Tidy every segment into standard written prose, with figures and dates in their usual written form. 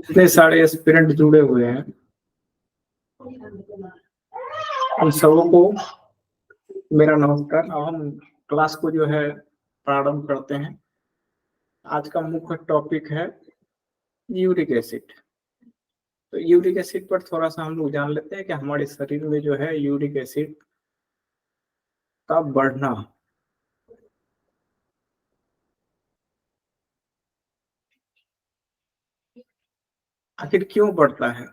इतने सारे एस्पिरेंट जुड़े हुए हैं, उन सबों को मेरा नमस्कार। अब हम क्लास को जो है प्रारंभ करते हैं। आज का मुख्य टॉपिक है यूरिक एसिड। तो यूरिक एसिड पर थोड़ा सा हम लोग जान लेते हैं कि हमारे शरीर में जो है यूरिक एसिड का बढ़ना आखिर क्यों बढ़ता है,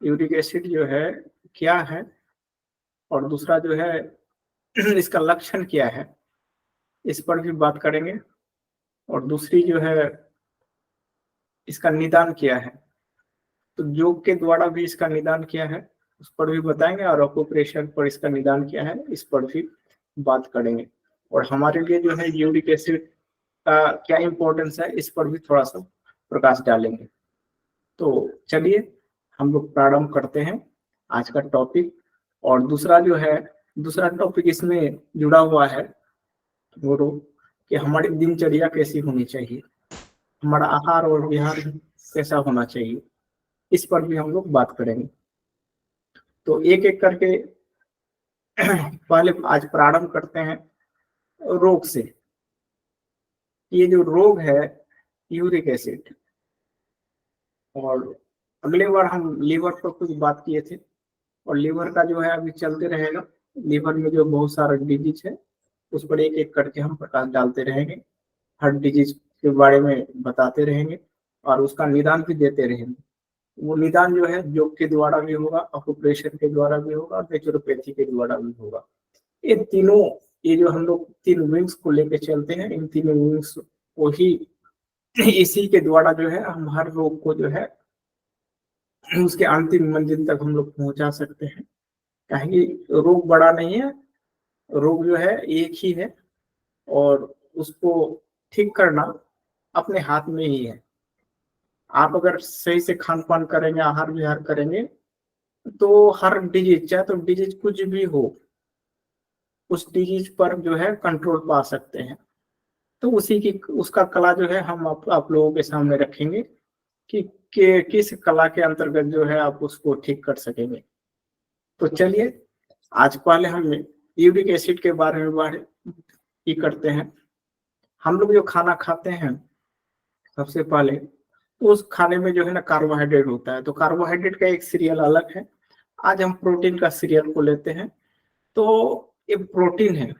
यूरिक एसिड जो है क्या है, और दूसरा जो है इसका लक्षण क्या है, इस पर भी बात करेंगे। और दूसरी जो है इसका निदान क्या है, तो योग के द्वारा भी इसका निदान क्या है उस पर भी बताएंगे, और ऑक्यूप्रेशर पर इसका निदान क्या है इस पर भी बात करेंगे। और हमारे लिए जो है यूरिक एसिड का क्या इम्पोर्टेंस है इस पर भी थोड़ा सा प्रकाश डालेंगे। तो चलिए हम लोग प्रारंभ करते हैं आज का टॉपिक। और दूसरा टॉपिक इसमें जुड़ा हुआ है वो कि हमारी दिनचर्या कैसी होनी चाहिए, हमारा आहार और विहार कैसा होना चाहिए, इस पर भी हम लोग बात करेंगे। तो एक एक करके पहले आज प्रारंभ करते हैं रोग से। ये जो रोग है यूरिक एसिड, और अगले बार हम लीवर पर कुछ बात किए थे, और लीवर का जो है अभी चलते रहेगा। लीवर में जो बहुत सारा डिजीज है उस पर एक एक करके हम प्रकाश डालते रहेंगे, हर डिजीज के बारे में बताते रहेंगे और उसका निदान भी देते रहेंगे। वो निदान जो है योग के द्वारा भी होगा, ऑक्यूप्रेशर के द्वारा भी होगा और नेचुरोपैथी के द्वारा भी होगा। ये तीनों, ये जो हम लोग तीन विंग्स को लेके चलते हैं, इन तीनों विंग्स को ही इसी के द्वारा जो है हम हर रोग को जो है उसके अंतिम मंजिल तक हम लोग पहुंचा सकते हैं। कहेंगे रोग बड़ा नहीं है, रोग जो है एक ही है और उसको ठीक करना अपने हाथ में ही है। आप अगर सही से खान पान करेंगे, आहार विहार करेंगे, तो हर डिजीज, चाहे तो डिजीज कुछ भी हो, उस डिजीज पर जो है कंट्रोल पा सकते हैं। तो उसी की उसका कला जो है हम आप लोगों के सामने रखेंगे कि किस कला के अंतर्गत जो है आप उसको ठीक कर सकेंगे। तो चलिए आज पहले हम यूरिक एसिड के बारे में बात ही करते हैं। हम लोग जो खाना खाते हैं सबसे पहले, तो उस खाने में जो है ना कार्बोहाइड्रेट होता है। तो कार्बोहाइड्रेट का एक सीरियल अलग है। आज हम प्रोटीन का सीरियल को लेते हैं। तो ये प्रोटीन है,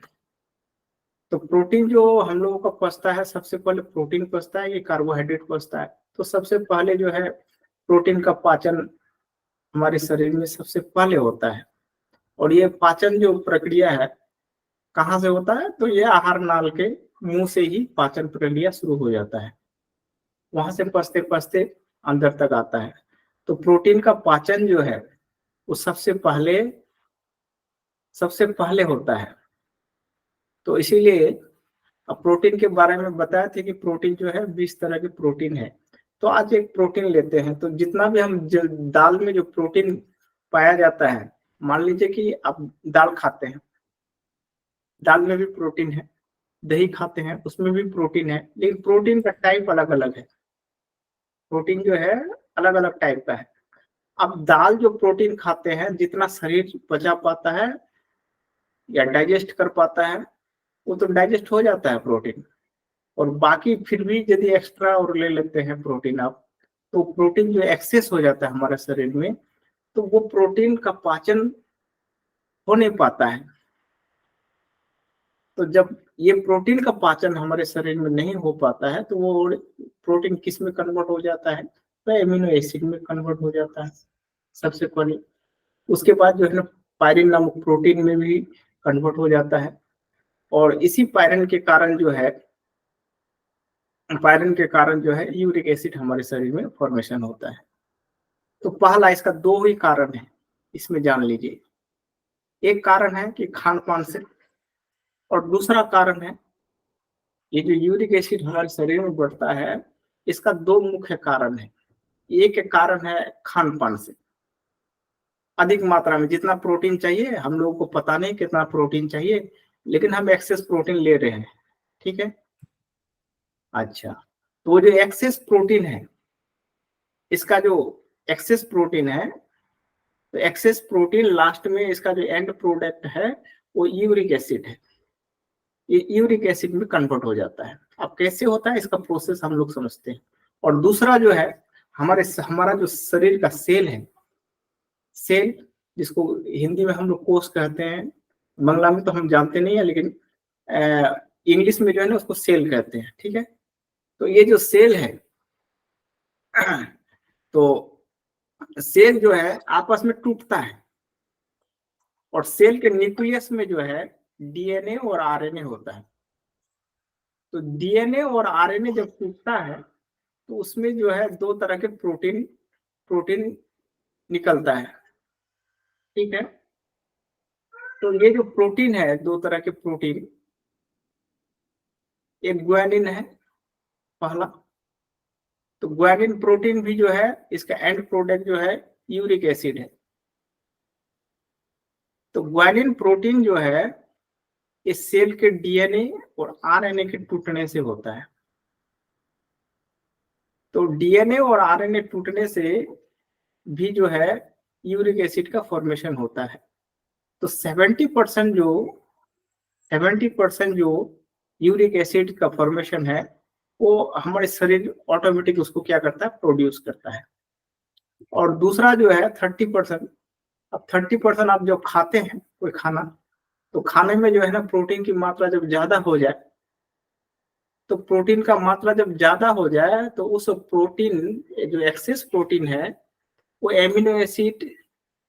तो प्रोटीन जो हम लोगों का पचता है, सबसे पहले प्रोटीन पचता है, ये कार्बोहाइड्रेट पचता है। तो सबसे पहले जो है प्रोटीन का पाचन हमारे शरीर में सबसे पहले होता है। और ये पाचन जो प्रक्रिया है कहाँ से होता है, तो ये आहार नाल के मुंह से ही पाचन प्रक्रिया शुरू हो जाता है, वहां से पचते पचते अंदर तक आता है। तो प्रोटीन का पाचन जो है वो सबसे पहले होता है। तो इसीलिए अब प्रोटीन के बारे में बताया थे कि प्रोटीन जो है 20 तरह के प्रोटीन है। तो आज एक प्रोटीन लेते हैं, तो जितना भी हम दाल में जो प्रोटीन पाया जाता है, मान लीजिए कि आप दाल खाते हैं, दाल में भी प्रोटीन है, दही खाते हैं उसमें भी प्रोटीन है, लेकिन प्रोटीन का टाइप अलग अलग है। प्रोटीन जो है अलग अलग टाइप का है। अब दाल जो प्रोटीन खाते हैं, जितना शरीर पचा पाता है या डाइजेस्ट कर पाता है, वो तो डाइजेस्ट हो जाता है प्रोटीन। और बाकी फिर भी यदि एक्स्ट्रा और ले लेते हैं प्रोटीन आप, तो प्रोटीन जो एक्सेस हो जाता है हमारे शरीर में, तो वो प्रोटीन का पाचन हो नहीं पाता है। तो जब ये प्रोटीन का पाचन हमारे शरीर में नहीं हो पाता है, तो वो प्रोटीन किस में कन्वर्ट हो जाता है, तो एमिनो एसिड में कन्वर्ट हो जाता है सबसे पहले। उसके बाद जो है ना पायरिन नामक प्रोटीन में भी कन्वर्ट हो जाता है। और इसी पायरिन के कारण जो है यूरिक एसिड हमारे शरीर में फॉर्मेशन होता है। तो पहला इसका दो ही कारण है, इसमें जान लीजिए। एक कारण है कि खान पान से, और दूसरा कारण है ये जो यूरिक एसिड हमारे शरीर में बढ़ता है, इसका दो मुख्य कारण है। एक कारण है खान पान से, अधिक मात्रा में जितना प्रोटीन चाहिए, हम लोगों को पता नहीं कितना प्रोटीन चाहिए, लेकिन हम एक्सेस प्रोटीन ले रहे हैं, ठीक है। अच्छा, तो वो जो एक्सेस प्रोटीन है इसका जो एक्सेस प्रोटीन है, तो एक्सेस प्रोटीन लास्ट में इसका जो एंड प्रोडक्ट है वो यूरिक एसिड है, ये यूरिक एसिड में कन्वर्ट हो जाता है। अब कैसे होता है इसका प्रोसेस हम लोग समझते हैं। और दूसरा जो है हमारा जो शरीर का सेल है, सेल जिसको हिंदी में हम लोग कोष कहते हैं, बांग्ला में तो हम जानते नहीं है, लेकिन इंग्लिश में जो है ना उसको सेल कहते हैं, ठीक है। तो ये जो सेल है तो सेल जो है आपस में टूटता है, और सेल के न्यूक्लियस में जो है डीएनए और आरएनए होता है। तो डीएनए और आरएनए जब टूटता है तो उसमें जो है दो तरह के प्रोटीन निकलता है, ठीक है। तो ये जो प्रोटीन है, दो तरह के प्रोटीन, एक ग्वानिन है पहला। तो ग्वानिन प्रोटीन भी जो है इसका एंड प्रोडक्ट जो है यूरिक एसिड है। तो ग्वानिन प्रोटीन जो है इस सेल के डीएनए और आरएनए के टूटने से होता है। तो डीएनए और आरएनए टूटने से भी जो है यूरिक एसिड का फॉर्मेशन होता है। तो 70% जो यूरिक एसिड का फॉर्मेशन है वो हमारे शरीर ऑटोमेटिक उसको क्या करता है, प्रोड्यूस करता है। और दूसरा जो है 30%, अब 30% आप जब खाते हैं कोई खाना, तो खाने में जो है ना प्रोटीन की मात्रा जब ज्यादा हो जाए, तो प्रोटीन का मात्रा जब ज्यादा हो जाए तो उस प्रोटीन जो एक्सेस प्रोटीन है वो एमिनो एसिड,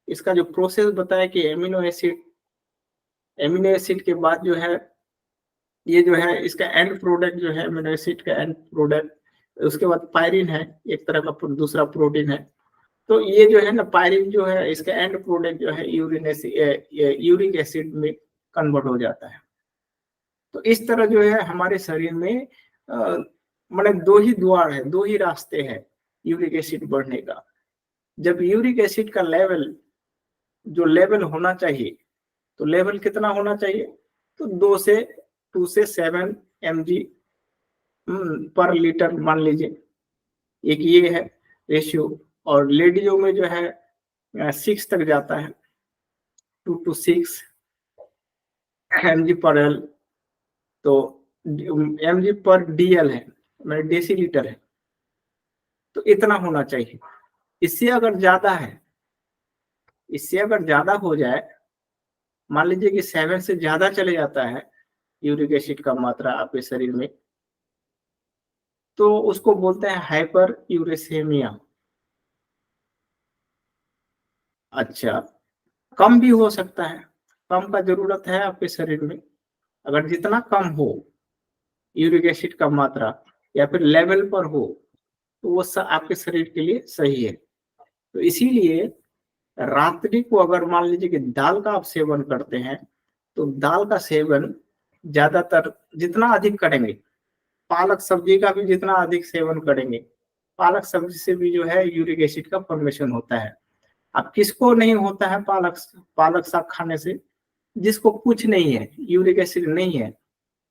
इसका जो प्रोसेस बताया कि एमिनो एसिड के बाद जो है ये जो है इसका एंड प्रोडक्ट जो है एमिनो एसिड का एंड प्रोडक्ट, उसके बाद पायरिन है, एक तरह का दूसरा प्रोटीन है। तो ये जो है ना पायरिन जो है इसका एंड प्रोडक्ट जो है यूरिक एसिड में कन्वर्ट हो जाता है। तो इस तरह जो है हमारे शरीर में मतलब दो ही द्वार है, दो ही रास्ते हैं यूरिक एसिड बढ़ने का। जब यूरिक एसिड का जो लेवल होना चाहिए, तो लेवल कितना होना चाहिए, तो 2 से 7 mg पर लीटर मान लीजिए, एक ये है रेशियो। और लेडियो में जो है 6 तक जाता है, 2 to 6 mg पर एल। तो mg पर dl है, मतलब डेसीलीटर है, तो इतना होना चाहिए। इससे अगर ज्यादा हो जाए, मान लीजिए कि 7 से ज्यादा चले जाता है यूरिक एसिड का मात्रा आपके शरीर में, तो उसको बोलते हैं हाइपर यूरेसेमिया। अच्छा, कम भी हो सकता है, कम का जरूरत है आपके शरीर में। अगर जितना कम हो यूरिक एसिड का मात्रा या फिर लेवल पर हो तो वो आपके शरीर के लिए सही है। तो इसीलिए रात्रि को अगर मान लीजिए कि दाल का आप सेवन करते हैं, तो दाल का सेवन ज्यादातर जितना अधिक करेंगे, पालक सब्जी का भी जितना अधिक सेवन करेंगे, पालक सब्जी से भी जो है यूरिक एसिड का फॉर्मेशन होता है। अब किसको नहीं होता है पालक साग खाने से, जिसको कुछ नहीं है, यूरिक एसिड नहीं है,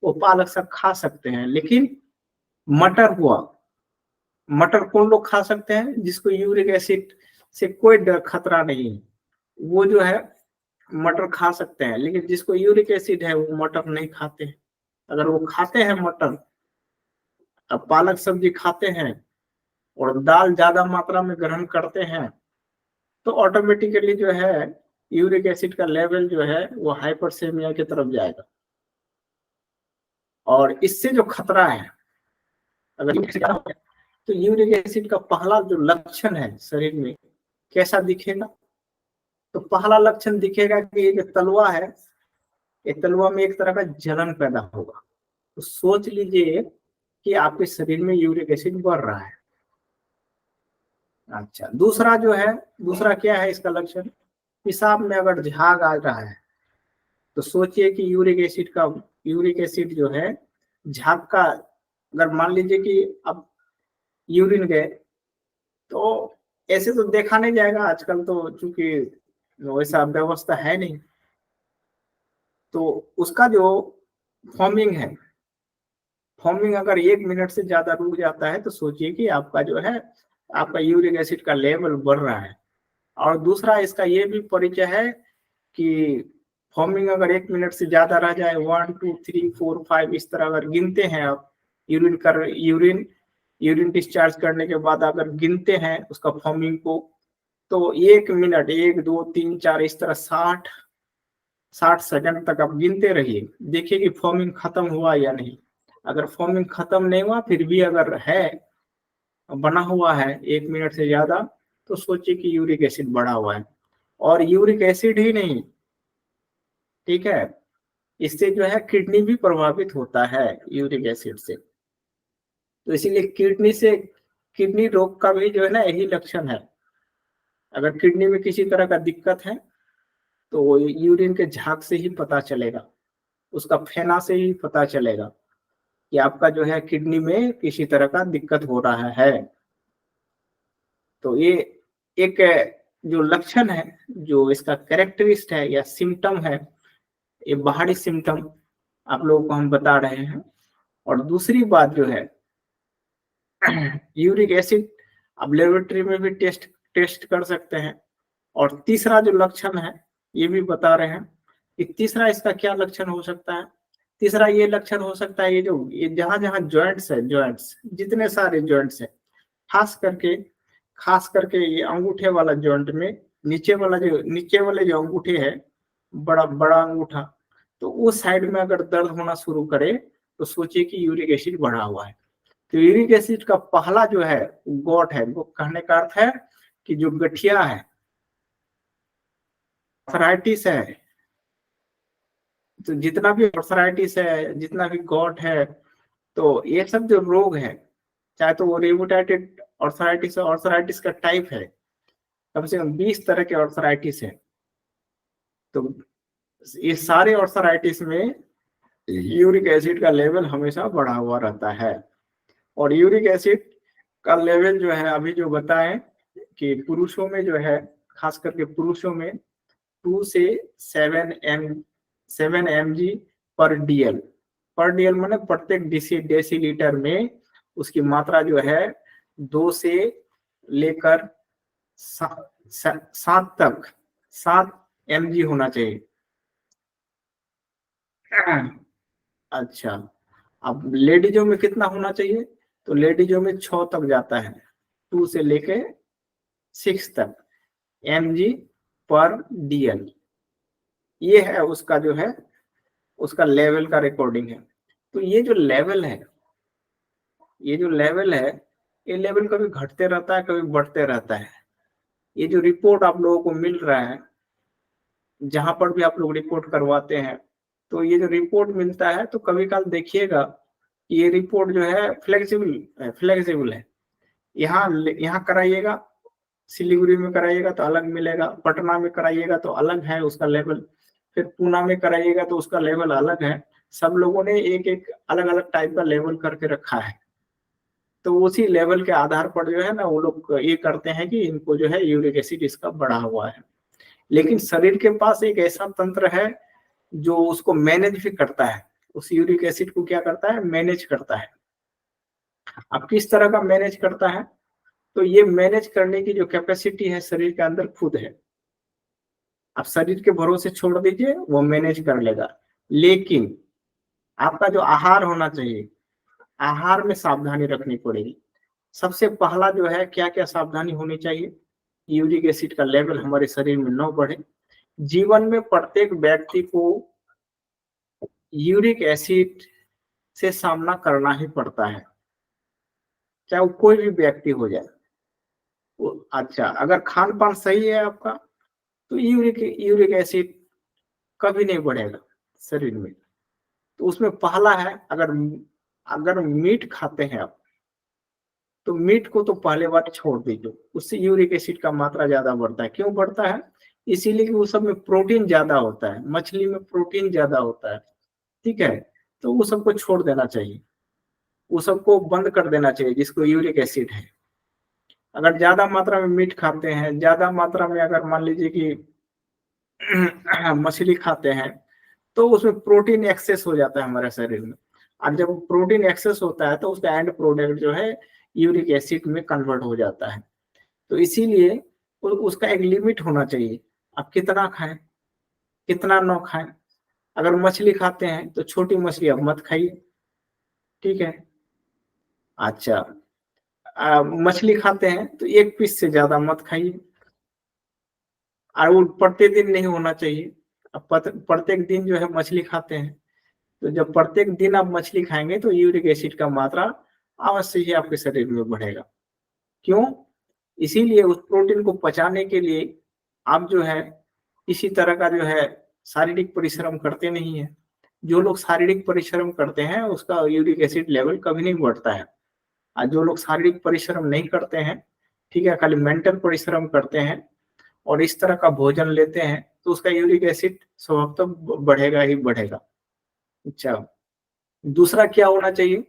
वो पालक साग खा सकते हैं। लेकिन मटर हुआ, मटर कौन लोग खा सकते हैं, जिसको यूरिक एसिड से कोई खतरा नहीं है, वो जो है मटर खा सकते हैं। लेकिन जिसको यूरिक एसिड है वो मटर नहीं खाते हैं। अगर वो खाते हैं मटर, अब पालक सब्जी खाते हैं और दाल ज्यादा मात्रा में ग्रहण करते हैं, तो ऑटोमेटिकली जो है यूरिक एसिड का लेवल जो है वो हाइपरसेमिया की तरफ जाएगा। और इससे जो खतरा है, अगर तो यूरिक एसिड का पहला जो लक्षण है शरीर में कैसा दिखेगा, तो पहला लक्षण दिखेगा कि ये जो तलवा है, ये तलवा में एक तरह का जलन पैदा होगा। तो सोच लीजिए कि आपके शरीर में यूरिक एसिड बढ़ रहा है। अच्छा, दूसरा क्या है इसका लक्षण, पेशाब में अगर झाग आ रहा है, तो सोचिए कि यूरिक एसिड जो है झाग का, अगर मान लीजिए कि अब यूरिन गए, तो ऐसे तो देखा नहीं जाएगा आजकल, तो चूंकि वैसा व्यवस्था है नहीं, तो उसका जो फॉर्मिंग अगर 1 मिनट से ज्यादा रुक जाता है, तो सोचिए कि आपका जो है आपका यूरिक एसिड का लेवल बढ़ रहा है। और दूसरा इसका ये भी परिचय है कि फॉर्मिंग अगर 1 मिनट से ज्यादा रह जाए, 1 2 3 4 5 इस तरह अगर गिनते हैं आप, यूरिन डिस्चार्ज करने के बाद अगर गिनते हैं उसका फॉर्मिंग को, तो 1 मिनट 1 2 3 4 इस तरह 60 सेकंड तक आप गिनते रहिए, देखिए कि फॉर्मिंग खत्म हुआ या नहीं। अगर फॉर्मिंग खत्म नहीं हुआ, फिर भी अगर है बना हुआ है 1 मिनट से ज्यादा, तो सोचिए कि यूरिक एसिड बढ़ा हुआ है। और यूरिक एसिड ही नहीं, ठीक है, इससे जो है किडनी भी प्रभावित होता है यूरिक एसिड से। तो इसीलिए किडनी रोग का भी जो है ना यही लक्षण है। अगर किडनी में किसी तरह का दिक्कत है तो यूरिन के झाग से ही पता चलेगा, उसका फेना से ही पता चलेगा कि आपका जो है किडनी में किसी तरह का दिक्कत हो रहा है। तो ये एक जो लक्षण है, जो इसका कैरेक्टरिस्ट है या सिम्टम है, ये बाहरी सिम्टम आप लोगों को हम बता रहे हैं। और दूसरी बात जो है यूरिक एसिड आप लेबोरेटरी में भी टेस्ट कर सकते हैं। और तीसरा जो लक्षण है ये भी बता रहे हैं कि तीसरा इसका क्या लक्षण हो सकता है। तीसरा ये लक्षण हो सकता है, ये जहां जहां जॉइंट्स है, जॉइंट्स जितने सारे जॉइंट्स है, खास करके ये अंगूठे वाला जॉइंट में नीचे वाले जो अंगूठे है, बड़ा बड़ा अंगूठा, तो उस साइड में अगर दर्द होना शुरू करे तो सोचिए कि यूरिक एसिड बढ़ा हुआ है। तो यूरिक एसिड का पहला जो है गॉट है, वो कहने का अर्थ है कि जो गठिया है, आर्थराइटिस है, तो जितना भी आर्थराइटिस है, जितना भी गॉट है, तो ये सब जो रोग है, चाहे तो वो रेबोटाइटिड आर्थराइटिस है, आर्थराइटिस का टाइप है, कम से कम 20 तरह के आर्थराइटिस है। तो ये सारे आर्थराइटिस में यूरिक एसिड का लेवल हमेशा बढ़ा हुआ रहता है। और यूरिक एसिड का लेवल जो है अभी जो बताएं कि पुरुषों में जो है, खास करके पुरुषों में 2 से 7 mg पर डीएल माने प्रत्येक डेसीलीटर में उसकी मात्रा जो है 2 से लेकर 7 तक 7 mg होना चाहिए। अच्छा, अब लेडीजों में कितना होना चाहिए, तो लेडीजों में 6 तक जाता है, 2 से लेके 6 तक mg पर डीएल। ये है उसका जो है उसका लेवल का रिकॉर्डिंग है। तो ये जो लेवल है, ये लेवल कभी घटते रहता है, कभी बढ़ते रहता है। ये जो रिपोर्ट आप लोगों को मिल रहा है, जहां पर भी आप लोग रिपोर्ट करवाते हैं, तो ये जो रिपोर्ट मिलता है, तो कभी काल देखिएगा कि ये रिपोर्ट जो है फ्लेक्सिबल है। यहाँ कराइएगा, सिलीगुड़ी में कराइएगा तो अलग मिलेगा, पटना में कराइएगा तो अलग है उसका लेवल, फिर पूना में कराइएगा तो उसका लेवल अलग है। सब लोगों ने एक एक अलग अलग टाइप का लेवल करके रखा है। तो उसी लेवल के आधार पर जो है ना वो लोग ये करते हैं कि इनको जो है यूरिक एसिड इसका बढ़ा हुआ है। लेकिन शरीर के पास एक ऐसा तंत्र है जो उसको मैनेज भी करता है, उस यूरिक एसिड को क्या करता है, मैनेज करता है। अब किस तरह का मैनेज करता है, तो ये मैनेज करने की जो कैपेसिटी है शरीर के अंदर खुद है। आप शरीर के भरोसे छोड़ दीजिए, वो मैनेज कर लेगा। लेकिन आपका जो आहार होना चाहिए, आहार में सावधानी रखनी पड़ेगी। सबसे पहला जो है क्या क्या सावधानी होनी चाहिए, यूरिक एसिड का लेवल हमारे शरीर में न बढ़े। जीवन में प्रत्येक व्यक्ति को यूरिक एसिड से सामना करना ही पड़ता है, चाहे वो कोई भी व्यक्ति हो जाए। अच्छा, अगर खान पान सही है आपका, तो यूरिक एसिड कभी नहीं बढ़ेगा शरीर में। तो उसमें पहला है, अगर मीट खाते हैं आप, तो मीट को तो पहले बार छोड़ दीजिए, उससे यूरिक एसिड का मात्रा ज्यादा बढ़ता है। क्यों बढ़ता है, इसीलिए कि वो सब में प्रोटीन ज्यादा होता है, मछली में प्रोटीन ज्यादा होता है, ठीक है। तो वो सबको छोड़ देना चाहिए, वो सबको बंद कर देना चाहिए जिसको यूरिक एसिड है। अगर ज्यादा मात्रा में मीट खाते हैं, ज्यादा मात्रा में अगर मान लीजिए कि मछली खाते हैं, तो उसमें प्रोटीन एक्सेस हो जाता है हमारे शरीर में। और जब प्रोटीन एक्सेस होता है तो उसका एंड प्रोडक्ट जो है यूरिक एसिड में कन्वर्ट हो जाता है। तो इसीलिए उसका एक लिमिट होना चाहिए, आप कितना खाएं, कितना न खाएं। अगर मछली खाते हैं तो छोटी मछली अब मत खाइए, ठीक है। अच्छा, मछली खाते हैं तो 1 पीस से ज्यादा मत खाइए, और वो प्रत्येक दिन नहीं होना चाहिए। अब प्रत्येक दिन जो है मछली खाते हैं, तो जब प्रत्येक दिन आप मछली खाएंगे तो यूरिक एसिड का मात्रा अवश्य ही आपके शरीर में बढ़ेगा। क्यों? इसीलिए उस प्रोटीन को पचाने के लिए आप जो है इसी तरह का जो है शारीरिक परिश्रम करते नहीं है। जो लोग शारीरिक परिश्रम करते हैं उसका यूरिक एसिड लेवल कभी नहीं बढ़ता है, और जो लोग शारीरिक परिश्रम नहीं करते हैं, ठीक है, खाली मेंटल परिश्रम करते हैं और इस तरह का भोजन लेते हैं, तो उसका यूरिक एसिड स्वभावतः बढ़ेगा ही बढ़ेगा। अच्छा, दूसरा क्या होना चाहिए?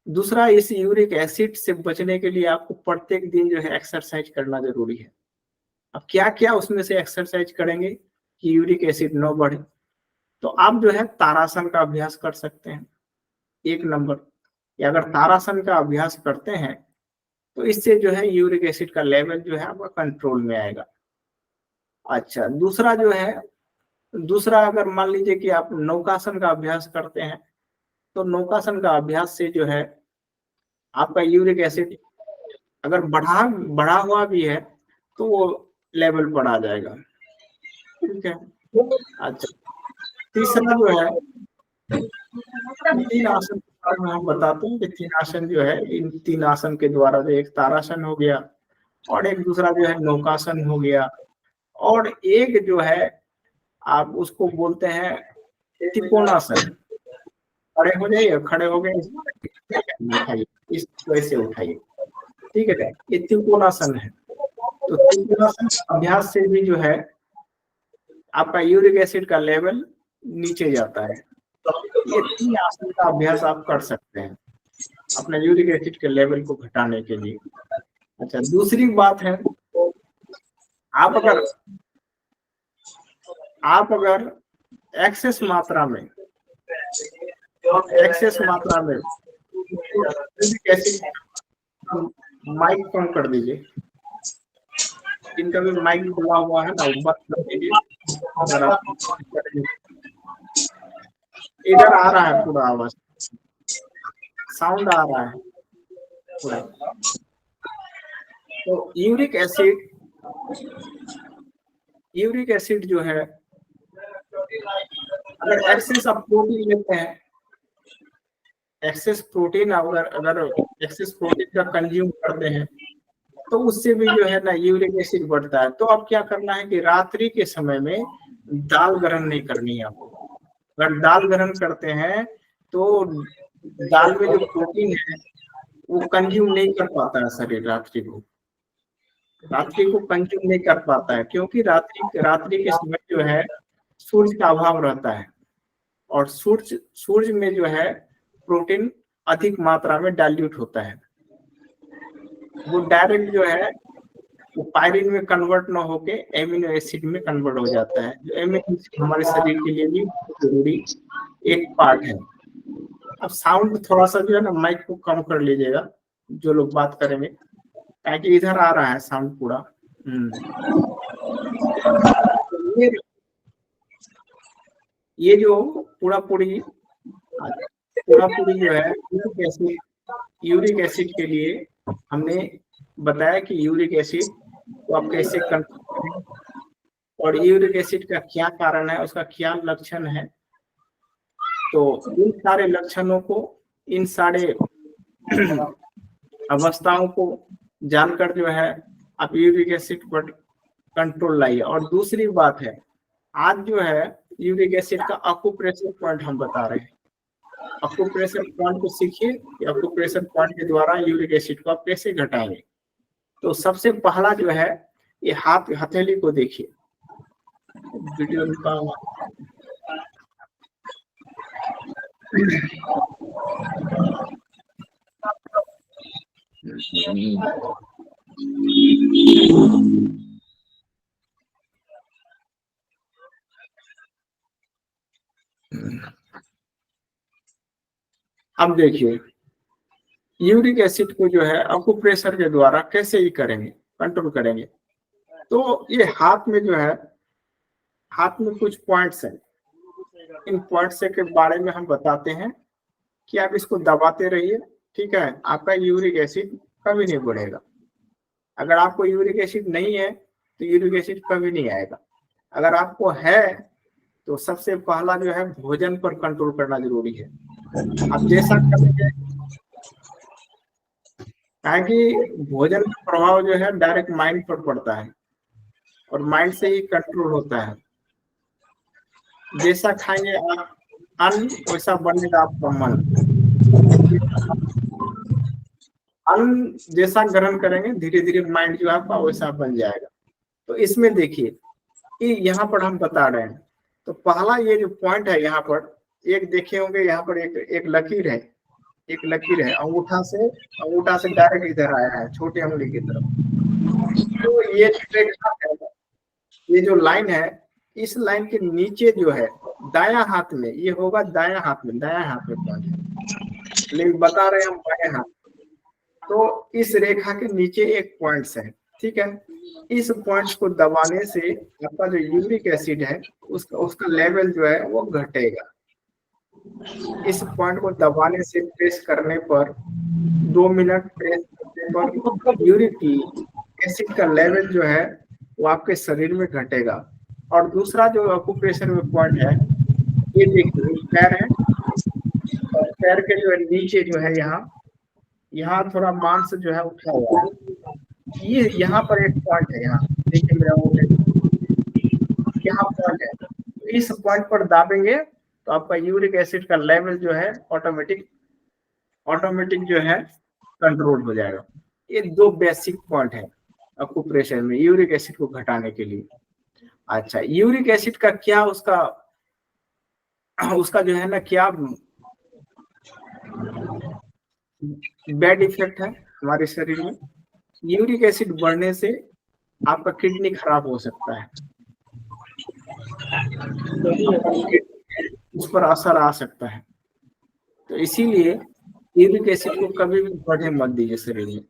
दूसरा, इस यूरिक एसिड से बचने के लिए आपको प्रत्येक दिन जो है एक्सरसाइज करना जरूरी है। अब क्या क्या उसमें से एक्सरसाइज करेंगे कि यूरिक एसिड न बढ़े? तो आप जो है तारासन का अभ्यास कर सकते हैं, 1 नंबर। या अगर तारासन का अभ्यास करते हैं तो इससे जो है यूरिक एसिड का लेवल जो है आपका कंट्रोल में आएगा। अच्छा, दूसरा जो है, दूसरा अगर मान लीजिए कि आप नौकासन का अभ्यास करते हैं, तो नौकासन का अभ्यास से जो है आपका यूरिक एसिड अगर बढ़ा हुआ भी है तो वो लेवल पर आ जाएगा, ठीक है। अच्छा, तीसरा जो है, 3 आसन के बारे में हम बताते हैं कि 3 आसन जो है, इन 3 आसन के द्वारा जो एक तारासन हो गया, और एक दूसरा जो है नौकासन हो गया, और एक जो है आप उसको बोलते हैं त्रिकोणासन। खड़े हो जाइए, खड़े हो गए, उठाइए, इस वैसे उठाइए, ठीक है। ये त्रिकोणासन है। तो त्रिकोणासन अभ्यास से भी जो है आपका यूरिक एसिड का लेवल नीचे जाता है। ये 3 आसन का अभ्यास आप कर सकते हैं अपने यूरिक एसिड के लेवल को घटाने के लिए। अच्छा, दूसरी बात है, आप अगर एक्सेस मात्रा में यूरिक एसिड, माइक कम कर दीजिए, जिनका भी माइक खुला हुआ है ना वो बंद कर दीजिए। इधर आ रहा है पूरा आवाज, साउंड आ रहा है पूरा। तो यूरिक एसिड जो है, अगर एक्सेस आप प्रोटीन लेते हैं, अगर एक्सेस प्रोटीन का कंज्यूम करते हैं, तो उससे भी जो है ना यूरिक एसिड बढ़ता है। तो अब क्या करना है कि रात्रि के समय में दाल ग्रहण नहीं करनी है आपको। अगर दाल ग्रहण करते हैं तो दाल में जो प्रोटीन है वो कंज्यूम नहीं कर पाता है शरीर, रात्रि को कंज्यूम नहीं कर पाता है, क्योंकि रात्रि के समय जो है सूर्य का अभाव रहता है, और सूर्य में जो है प्रोटीन अधिक मात्रा में डाइल्यूट होता है। वो डायरेक्ट जो है वो पायरिन में कन्वर्ट ना होके एमिनो एसिड में कन्वर्ट हो जाता है, जो एमिनो एसिड हमारे शरीर के लिए भी जरूरी एक पार्ट है। अब साउंड थोड़ा सा जो है ना माइक को कम कर लीजिएगा जो लोग बात करेंगे, ताकि इधर आ रहा है साउंड पूरा। ये ये जो पूरा पूरी जो है यूरिक एसिड के लिए हमने बताया कि यूरिक एसिड को आप कैसे कंट्रोल करें, और यूरिक एसिड का क्या कारण है, उसका क्या लक्षण है। तो इन सारे लक्षणों को, इन सारे अवस्थाओं को जानकर जो है आप यूरिक एसिड पर कंट्रोल लाइए। और दूसरी बात है, आज जो है यूरिक एसिड का अकुप्रेशर पॉइंट हम बता रहे हैं। अकुप्रेशर पॉइंट को सीखिए कि अकुप्रेशर पॉइंट के द्वारा यूरिक एसिड को आप कैसे घटाएंगे। तो सबसे पहला जो है, ये हथेली को देखिए, वीडियो का अब देखिए, यूरिक एसिड को जो है अकुप्रेशर के द्वारा कैसे ही करेंगे, कंट्रोल करेंगे। तो ये हाथ में जो है, हाथ में कुछ पॉइंट्स हैं, इन पॉइंट्स के बारे में हम बताते हैं कि आप इसको दबाते रहिए, ठीक है, आपका यूरिक एसिड कभी नहीं बढ़ेगा। अगर आपको यूरिक एसिड नहीं है तो यूरिक एसिड कभी नहीं आएगा। अगर आपको है तो सबसे पहला जो है भोजन पर कंट्रोल करना जरूरी है। आप जैसा करेंगे, ताकि भोजन का प्रभाव जो है डायरेक्ट माइंड पर पड़ता है और माइंड से ही कंट्रोल होता है। जैसा खाएंगे आप अन्न, वैसा बनेगा आपका मन। अन्न जैसा ग्रहण करेंगे धीरे धीरे माइंड जो आपका वैसा बन जाएगा। तो इसमें देखिए कि यहाँ पर हम बता रहे हैं, तो पहला ये जो पॉइंट है यहाँ पर, एक देखे होंगे यहाँ पर एक लकीर है, एक लकीर है, अंगूठा से डायरेक्ट इधर आया है छोटे उंगली की तरफ। तो ये रेखा है, ये जो लाइन है, इस लाइन के नीचे जो है दायां हाथ में, ये होगा दायां हाथ में पॉइंट है, लेकिन बता रहे हैं हम बाएं हाथ। तो इस रेखा के नीचे एक पॉइंट्स है, ठीक है। इस पॉइंट्स को दबाने से आपका जो यूरिक एसिड है उसका लेवल जो है वो घटेगा। इस पॉइंट को दबाने से प्रेस करने पर 2 मिनट प्रेस करने पर यूरिक एसिड का लेवल जो है वो आपके शरीर में घटेगा। और दूसरा जो अकुप्रेशर में पॉइंट है, ये देखिए पैर है, और पैर के जो है नीचे जो है यहाँ थोड़ा मांस जो है उठा हुआ है, ये यहाँ पर एक पॉइंट है, यहाँ देखिए मेरा अंगूठे, यहाँ पॉइंट है। तो इस पॉइंट पर दाबेंगे तो आपका यूरिक एसिड का लेवल जो है ऑटोमेटिक जो है कंट्रोल हो जाएगा। ये 2 बेसिक पॉइंट है अकुप्रेशर में यूरिक एसिड को घटाने के लिए। अच्छा, यूरिक एसिड का क्या उसका जो है ना क्या बैड इफेक्ट है हमारे शरीर में। यूरिक एसिड बढ़ने से आपका किडनी खराब हो सकता है, उस पर असर आ सकता है। तो इसीलिए यूरिक एसिड को कभी भी बढ़ने मत दीजिए शरीर में,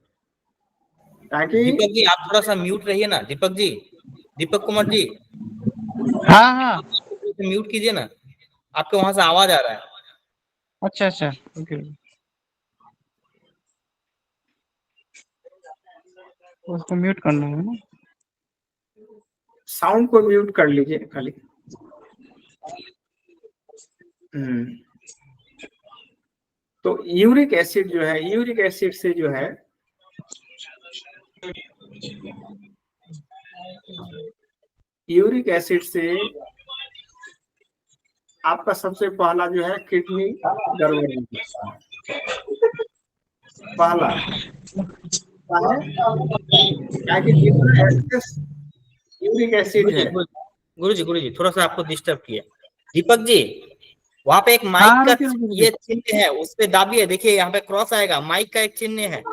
ताकि दीपक जी आप थोड़ा सा म्यूट रहिए ना, दीपक जी, दीपक कुमार जी। हाँ हाँ म्यूट कीजिए ना, आपके वहां से आवाज आ रहा है। अच्छा अच्छा ओके, उसको म्यूट करना है ना, साउंड को म्यूट कर लीजिए खाली। तो यूरिक एसिड जो है, यूरिक एसिड से जो है यूरिक एसिड से आपका सबसे पहला जो है किडनी गड़बड़ हो सकता है। पहला है जितना एक्सेस यूरिक एसिड है। गुरुजी थोड़ा सा आपको डिस्टर्ब किया। दीपक जी वहां पे एक माइक हाँ, का रुकिए। ये चिन्ह है, उस पे दाबिए, देखिए यहाँ पे क्रॉस आएगा, माइक का एक चिन्ह है,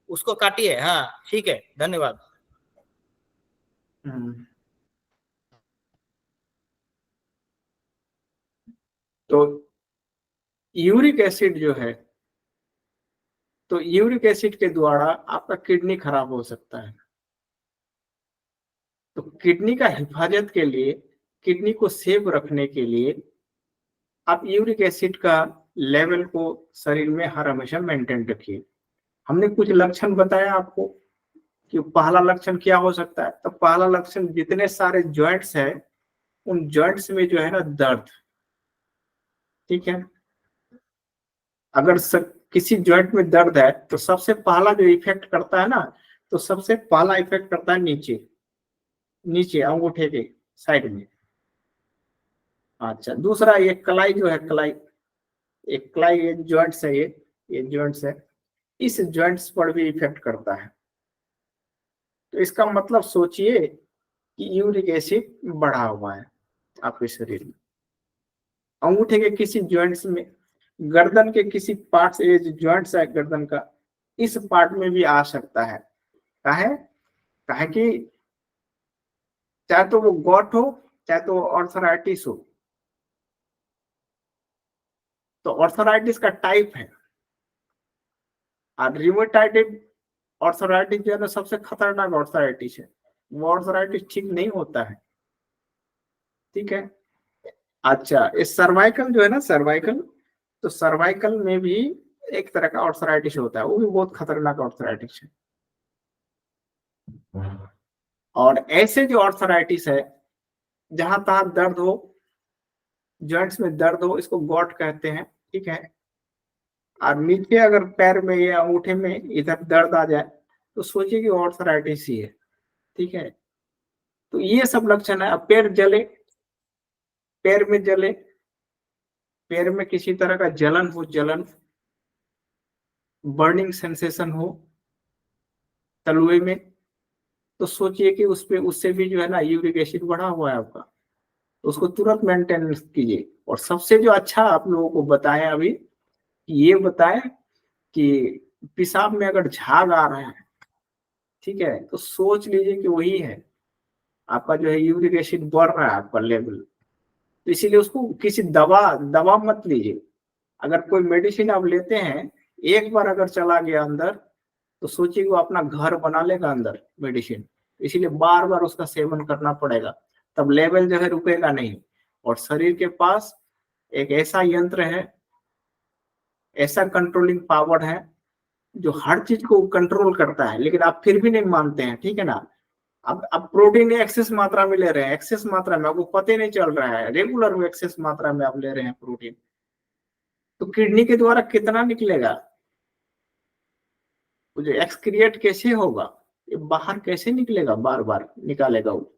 उसको काटिए। हाँ ठीक है, धन्यवाद। तो यूरिक एसिड जो है, तो यूरिक एसिड के द्वारा आपका किडनी खराब हो सकता है। तो किडनी का हिफाजत के लिए, किडनी को सेफ रखने के लिए आप यूरिक एसिड का लेवल को शरीर में हर हमेशा मेंटेन रखिए। हमने कुछ लक्षण बताया आपको कि पहला लक्षण क्या हो सकता है। तो पहला लक्षण, जितने सारे जॉइंट्स है उन जॉइंट्स में जो है ना दर्द, ठीक है। अगर किसी जॉइंट में दर्द है तो सबसे पहला जो इफेक्ट करता है ना, तो सबसे पहला इफेक्ट करता है नीचे नीचे अंगूठे के साइड में। अच्छा, दूसरा ये कलाई जो है, कलाई ये जॉइंट्स है, ये जॉइंट्स है, इस जॉइंट्स पर भी इफेक्ट करता है। तो इसका मतलब सोचिए कि यूरिक एसिड बढ़ा हुआ है आपके शरीर में। अंगूठे के किसी जॉइंट्स में, गर्दन के किसी पार्ट से, ये जो जॉइंट्स है गर्दन का, इस पार्ट में भी आ सकता है। काहे कि चाहे तो वो गॉट हो, चाहे तो ऑर्थराइटिस हो। तो ऑर्थराइटिस का टाइप है, और रिमेटाइटिव ऑर्थराइटिस जो है ना सबसे खतरनाक ऑर्थराइटिस है, वो ऑर्थराइटिस ठीक नहीं होता है, ठीक है। अच्छा, इस सर्वाइकल जो है ना, सर्वाइकल, तो सर्वाइकल में भी एक तरह का ऑर्थराइटिस होता है, वो भी बहुत खतरनाक ऑर्थराइटिस है। और ऐसे जो ऑर्थराइटिस है जहां तहां दर्द हो, जॉइंट्स में दर्द हो, इसको गॉट कहते हैं, ठीक है। और नीचे अगर पैर में या अंगूठे में इधर दर्द आ जाए तो सोचिए कि ऑर्थराइटिस ही है, ठीक है। तो ये सब लक्षण है। अब पैर जले, पैर में जले, पैर में किसी तरह का जलन हो, जलन, बर्निंग सेंसेशन हो तलुए में, तो सोचिए कि उस पे, उससे भी जो है ना यूरिक एसिड बढ़ा हुआ है आपका, तो उसको तुरंत मेंटेन कीजिए। और सबसे जो अच्छा आप लोगों को बताएं अभी, ये बताएं कि पेशाब में अगर झाग आ रहा है, ठीक है, तो सोच लीजिए कि वही है आपका जो है यूरिक एसिड बढ़ रहा है आपका लेवल। तो इसीलिए उसको किसी दवा दवा मत लीजिए। अगर कोई मेडिसिन आप लेते हैं, एक बार अगर चला गया अंदर, तो सोचिए वो अपना घर बना लेगा अंदर मेडिसिन, इसीलिए बार बार उसका सेवन करना पड़ेगा, तब लेवल जो है रुकेगा नहीं। और शरीर के पास एक ऐसा यंत्र है, ऐसा कंट्रोलिंग पावर है जो हर चीज को कंट्रोल करता है, लेकिन आप फिर भी नहीं मानते हैं, ठीक है ना। अब प्रोटीन एक्सेस मात्रा में ले रहे हैं, एक्सेस मात्रा में, आपको पता ही नहीं चल रहा है, रेगुलर में एक्सेस मात्रा में आप ले रहे हैं प्रोटीन, तो किडनी के द्वारा कितना निकलेगा, वो जो एक्सक्रिएट कैसे होगा, ये बाहर कैसे निकलेगा, बार बार निकालेगा वो,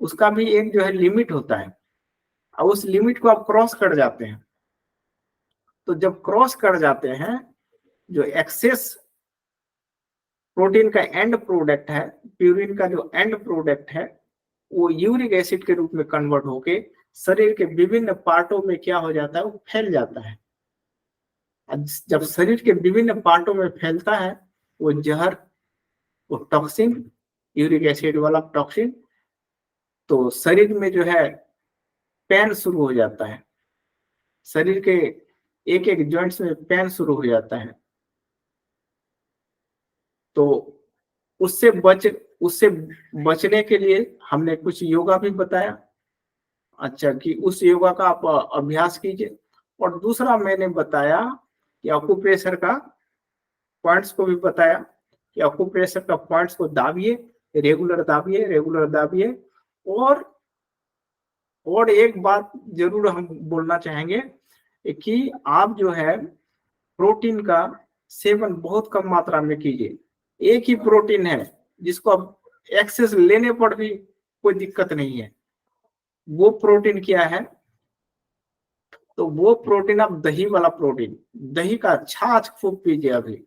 उसका भी एक जो है लिमिट होता है। और उस लिमिट को आप क्रॉस कर जाते हैं, तो जब क्रॉस कर जाते हैं, जो एक्सेस प्रोटीन का एंड प्रोडक्ट है, प्यूरिन का जो एंड प्रोडक्ट है, वो यूरिक एसिड के रूप में कन्वर्ट होके शरीर के विभिन्न पार्टों में क्या हो जाता है, वो फैल जाता है। जब शरीर के विभिन्न पार्टों में फैलता है वो जहर, वो टॉक्सिन, यूरिक एसिड वाला टॉक्सिन, तो शरीर में जो है पेन शुरू हो जाता है, शरीर के एक एक जॉइंट्स में पेन शुरू हो जाता है। तो उससे बचने के लिए हमने कुछ योगा भी बताया, अच्छा, कि उस योगा का आप अभ्यास कीजिए। और दूसरा मैंने बताया कि अकुप्रेशर का पॉइंट्स को भी बताया कि अकुप्रेशर का पॉइंट्स को दाबिए, रेगुलर दाबिए, रेगुलर दाबिए। और एक बात जरूर हम बोलना चाहेंगे कि आप जो है प्रोटीन का सेवन बहुत कम मात्रा में कीजिए। एक ही प्रोटीन है जिसको अब एक्सेस लेने पर भी कोई दिक्कत नहीं है, वो प्रोटीन क्या है, तो वो प्रोटीन आप दही वाला प्रोटीन, दही का छाछ खूब पीजिए अभी।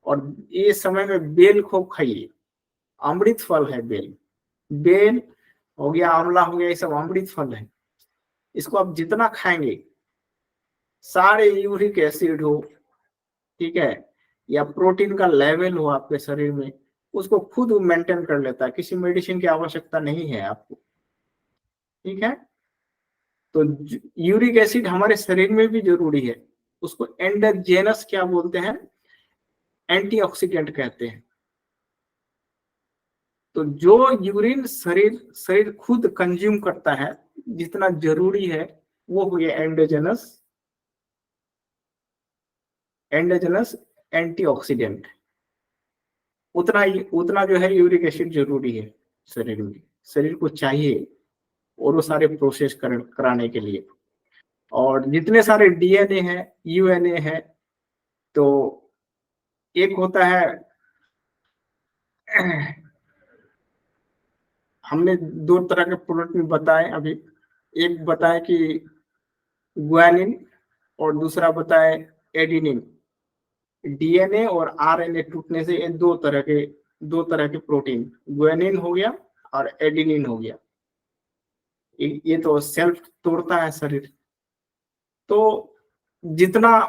और ये समय में बेल खूब खाइए, अमृत फल है बेल, बेल हो गया, आंवला हो गया, ये सब अमृत फल है। इसको आप जितना खाएंगे, सारे यूरिक एसिड हो, ठीक है, या प्रोटीन का लेवल हो आपके शरीर में, उसको खुद मेंटेन कर लेता है, किसी मेडिसिन की आवश्यकता नहीं है आपको, ठीक है। तो यूरिक एसिड हमारे शरीर में भी जरूरी है, उसको एंडोजेनस क्या बोलते हैं, एंटीऑक्सीडेंट कहते हैं। तो जो यूरिन शरीर खुद कंज्यूम करता है जितना जरूरी है, वो हो गया एंडोजेनस एंटीऑक्सीडेंट। उतना जो है यूरिक एसिड जरूरी है शरीर में, शरीर को चाहिए और वो सारे प्रोसेस कराने के लिए। और जितने सारे डीएनए है, यूएनए है, तो एक होता है, हमने दो तरह के प्रोटीन बताए अभी, एक बताए कि ग्वानिन और दूसरा बताए एडिनिन। डीएनए और आरएनए टूटने से ये दो तरह के प्रोटीन, ग्वानिन हो गया और एडिनिन हो गया, ये तो सेल्फ तोड़ता है शरीर। तो जितना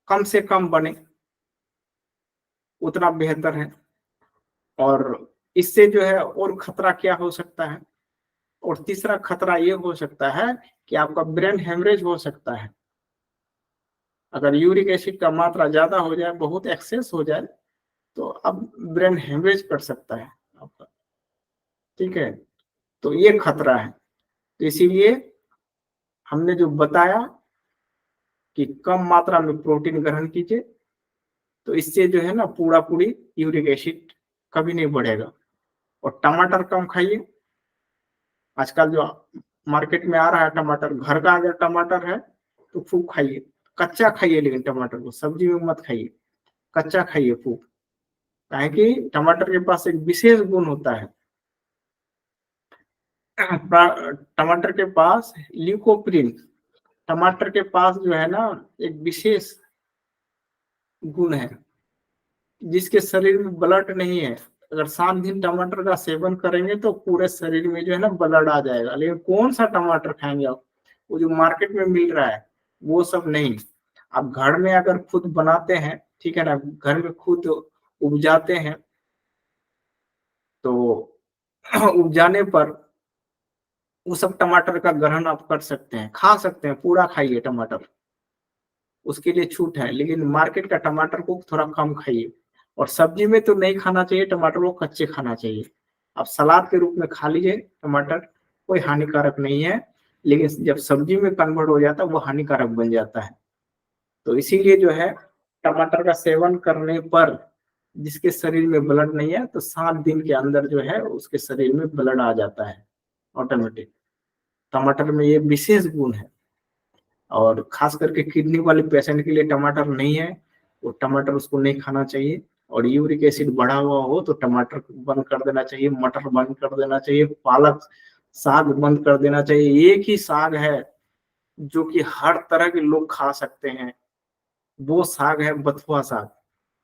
कम से कम बने उतना बेहतर है। और इससे जो है और खतरा क्या हो सकता है, और तीसरा खतरा ये हो सकता है कि आपका ब्रेन हेमरेज हो सकता है। अगर यूरिक एसिड का मात्रा ज्यादा हो जाए, बहुत एक्सेस हो जाए, तो अब ब्रेन हेमरेज कर सकता है आपका, ठीक है। तो ये खतरा है। तो इसीलिए हमने जो बताया कि कम मात्रा में प्रोटीन ग्रहण कीजिए, तो इससे जो है ना पूरा पूरी यूरिक एसिड कभी नहीं बढ़ेगा। और टमाटर कम खाइए। आजकल जो मार्केट में आ रहा है टमाटर, घर का अगर टमाटर है तो खूब खाइए, कच्चा खाइए, लेकिन टमाटर को सब्जी में मत खाइए, कच्चा खाइए खूब। काहे कि टमाटर के पास एक विशेष गुण होता है, टमाटर के पास ल्यूकोप्रिन, टमाटर के पास जो है ना एक विशेष गुण है, जिसके शरीर में ब्लड नहीं है। अगर 7 दिन टमाटर का सेवन करेंगे तो पूरे शरीर में जो है ना ब्लड आ जाएगा। लेकिन कौन सा टमाटर खाएंगे आप, वो जो मार्केट में मिल रहा है वो सब नहीं। आप घर में अगर खुद बनाते हैं, ठीक है ना, घर में खुद उपजाते हैं, तो उपजाने पर वो सब टमाटर का ग्रहण आप कर सकते हैं, खा सकते हैं, पूरा खाइए टमाटर, उसके लिए छूट है। लेकिन मार्केट का टमाटर को थोड़ा कम खाइए। और सब्जी में तो नहीं खाना चाहिए टमाटर को, कच्चे खाना चाहिए। आप सलाद के रूप में खा लीजिए टमाटर, कोई हानिकारक नहीं है। लेकिन जब सब्जी में कन्वर्ट हो जाता है वो हानिकारक बन जाता है। तो इसीलिए जो है टमाटर का सेवन करने पर जिसके शरीर में ब्लड नहीं है, तो 7 दिन के अंदर जो है उसके शरीर में ब्लड आ जाता है ऑटोमेटिक। टमाटर में ये विशेष गुण है। और खास करके किडनी वाले पेशेंट के लिए टमाटर नहीं है, वो टमाटर उसको नहीं खाना चाहिए। और यूरिक एसिड बढ़ा हुआ हो तो टमाटर बंद कर देना चाहिए, मटर बंद कर देना चाहिए, पालक साग बंद कर देना चाहिए। एक ही साग है जो कि हर तरह के लोग खा सकते हैं, वो साग है बथुआ साग।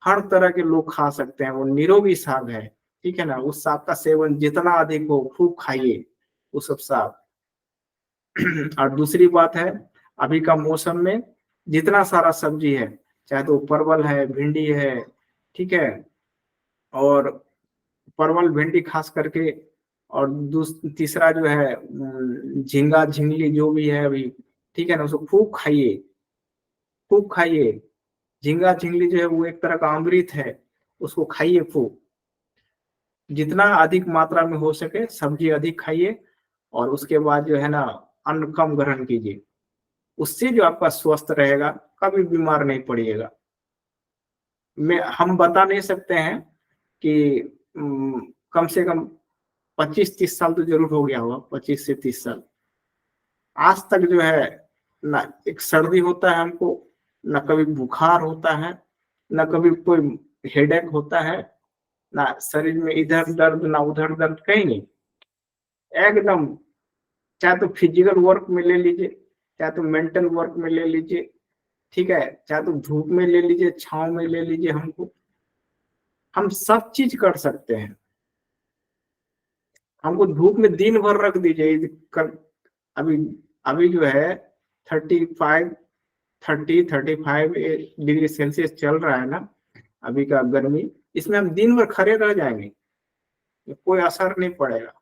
हर तरह के लोग खा सकते हैं, वो निरोगी साग है, ठीक है ना। उस साग का सेवन जितना अधिक हो खूब खाइए वो सब साग। और दूसरी बात है, अभी का मौसम में जितना सारा सब्जी है, चाहे तो परवल है, भिंडी है, ठीक है, और परवल भिंडी खास करके, और तीसरा जो है झींगा झिंगली जो भी है अभी, ठीक है ना, उसको खूब खाइए, खूब खाइए। झींगा झिंगली जो है वो एक तरह का अमृत है, उसको खाइए खूब। जितना अधिक मात्रा में हो सके सब्जी अधिक खाइए, और उसके बाद जो है ना अन्न कम ग्रहण कीजिए। उससे जो आपका स्वस्थ रहेगा, कभी बीमार नहीं पड़िएगा। हम बता नहीं सकते हैं कि कम से कम 25-30 साल तो जरूर हो गया होगा, 25 से 30 साल आज तक जो है ना एक सर्दी होता है हमको, ना कभी बुखार होता है, ना कभी कोई हेडेक होता है, ना शरीर में इधर दर्द ना उधर दर्द, कहीं नहीं। एकदम, चाहे तो फिजिकल वर्क में ले लीजिए, चाहे तो मेंटल वर्क में ले लीजिए, ठीक है, चाहे तो धूप में ले लीजिए, छांव में ले लीजिए, हम सब चीज कर सकते हैं। हमको धूप में दिन भर रख दीजिए अभी अभी जो है 35 डिग्री सेल्सियस चल रहा है ना अभी का गर्मी, इसमें हम दिन भर खड़े रह जाएंगे, कोई असर नहीं पड़ेगा।